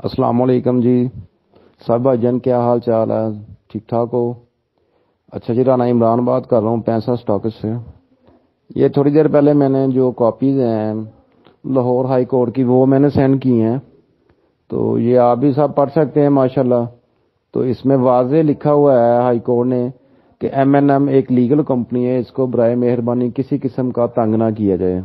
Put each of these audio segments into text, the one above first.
अस्सलाम वालेकुम जी। सब भाईजान क्या हाल चाल है? ठीक ठाक हो? अच्छा जी, राना इमरान बात कर रहा हूँ पैंसा स्टॉक से। ये थोड़ी देर पहले मैंने जो कॉपीज़ हैं लाहौर हाई कोर्ट की वो मैंने सेंड की हैं, तो ये आप भी सब पढ़ सकते हैं माशाल्लाह। तो इसमें वाज़े लिखा हुआ है हाई कोर्ट ने कि M&M एक लीगल कंपनी है, इसको बराए मेहरबानी किसी किस्म का तंग ना किया जाए।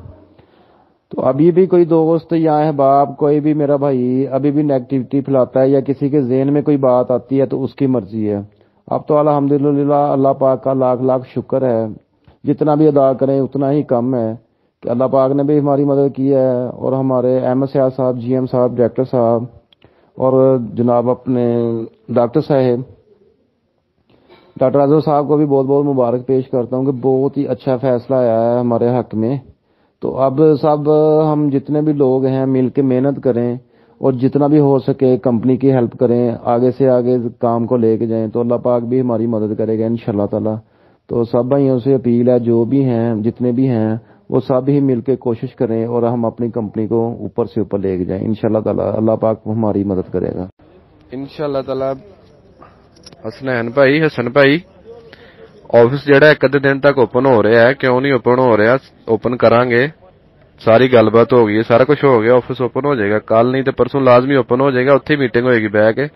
तो अभी भी कोई दोस्त या अहबाब कोई भी मेरा भाई अभी भी नेगेटिविटी फैलाता है या किसी के ज़हन में कोई बात आती है तो उसकी मर्जी है। अब तो अल्हम्दुलिल्लाह अल्लाह पाक का लाख लाख शुक्र है, जितना भी अदा करें उतना ही कम है कि अल्लाह पाक ने भी हमारी मदद की है। और हमारे अहमद सयाद साहब, GM साहब, डायरेक्टर साहब और जनाब अपने डॉक्टर साहब, डॉक्टर आजम साहब को भी बहुत बहुत मुबारक पेश करता हूँ कि बहुत ही अच्छा फैसला आया है हमारे हक में। तो अब सब हम जितने भी लोग हैं मिल के मेहनत करें और जितना भी हो सके कंपनी की हेल्प करें, आगे से आगे काम को लेके जाएं, तो अल्लाह पाक भी हमारी मदद करेगा इंशाल्लाह ताला। तो सब भाइयों से अपील है, जो भी हैं जितने भी हैं वो सब ही मिल के कोशिश करें और हम अपनी कंपनी को ऊपर से ऊपर लेके जाएं इंशाल्लाह ताला। अल्लाह पाक हमारी मदद करेगा इंशाल्लाह ताला। हसन भाई ऑफिस ਜਿਹੜਾ ਇੱਕ ਅੱਧੇ ਦਿਨ ਤੱਕ ਓਪਨ ਹੋ ਰਿਹਾ ਹੈ, ਕਿਉਂ ਨਹੀਂ ਓਪਨ ਹੋ ਰਿਹਾ? ਓਪਨ ਕਰਾਂਗੇ, ਸਾਰੀ ਗੱਲਬਾਤ ਹੋ ਗਈ ਹੈ, ਸਾਰਾ ਕੁਝ ਹੋ ਗਿਆ, ਆਫਿਸ ਓਪਨ ਹੋ ਜਾਏਗਾ ਕੱਲ ਨਹੀਂ ਤੇ ਪਰਸੋਂ ਲਾਜ਼ਮੀ ਓਪਨ ਹੋ ਜਾਏਗਾ। ਉੱਥੇ ਮੀਟਿੰਗ ਹੋਏਗੀ ਬਹਿ ਕੇ।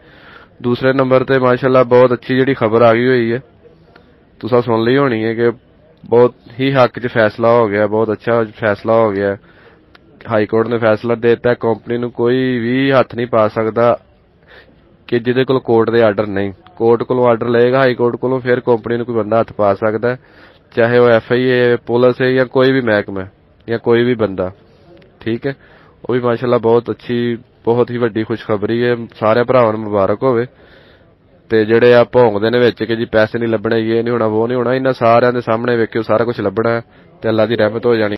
ਦੂਸਰੇ ਨੰਬਰ ਤੇ ਮਾਸ਼ਾਅੱਲਾ ਬਹੁਤ ਅੱਛੀ ਜਿਹੜੀ ਖਬਰ ਆ ਗਈ ਹੋਈ ਹੈ, ਤੁਸੀਂ ਸੁਣ ਲਈ ਹੋਣੀ ਹੈ ਕਿ ਬਹੁਤ ਹੀ ਹੱਕ 'ਚ ਫੈਸਲਾ ਹੋ ਗਿਆ, ਬਹੁਤ ਅੱਛਾ ਫੈਸਲਾ ਹੋ ਗਿਆ। ਹਾਈ ਕੋਰਟ ਨੇ ਫੈਸਲਾ ਦੇ ਦਿੱਤਾ ਕੰਪਨੀ ਨੂੰ ਕੋਈ ਵੀ ਹੱਥ ਨਹੀਂ ਪਾ ਸਕਦਾ ਕਿ ਜਿਹਦੇ ਕੋਲ ਕੋਰਟ ਦੇ ਆਰਡਰ ਨਹੀਂ। ਕੋਰਟ ਕੋਲੋਂ ਆਰਡਰ ਲਏਗਾ ਹਾਈ ਕੋਰਟ ਕੋਲੋਂ, ਫਿਰ ਕੰਪਨੀ ਨੂੰ ਕੋਈ ਬੰਦਾ ਹੱਥ ਪਾ ਸਕਦਾ, ਚਾਹੇ ਉਹ FIA ਪੁਲਿਸ ਹੈ ਜਾਂ ਕੋਈ ਵੀ ਮਹਿਕਮਾ ਜਾਂ ਕੋਈ ਵੀ ਬੰਦਾ। ਠੀਕ ਹੈ, ਉਹ ਵੀ ਮਾਸ਼ਾਅੱਲਾ ਬਹੁਤ ਅੱਛੀ, ਬਹੁਤ ਹੀ ਵੱਡੀ ਖੁਸ਼ਖਬਰੀ ਹੈ। ਸਾਰੇ ਭਰਾਵਾਂ ਨੂੰ ਮੁਬਾਰਕ ਹੋਵੇ। ਤੇ ਜਿਹੜੇ ਆ ਭੌਂਕਦੇ ਨੇ ਵਿੱਚ ਕਿ ਜੀ ਪੈਸੇ ਨਹੀਂ ਲੱਭਣੇ, ਇਹ ਨਹੀਂ ਹੋਣਾ, ਉਹ ਨਹੀਂ ਹੋਣਾ, ਇਹਨਾਂ ਸਾਰਿਆਂ ਦੇ ਸਾਹਮਣੇ ਵੇਖਿਓ ਸਾਰਾ ਕੁਝ ਲੱਭਣਾ ਤੇ ਅੱਲਾ ਦੀ ਰਹਿਮਤ ਹੋ ਜਾਣੀ।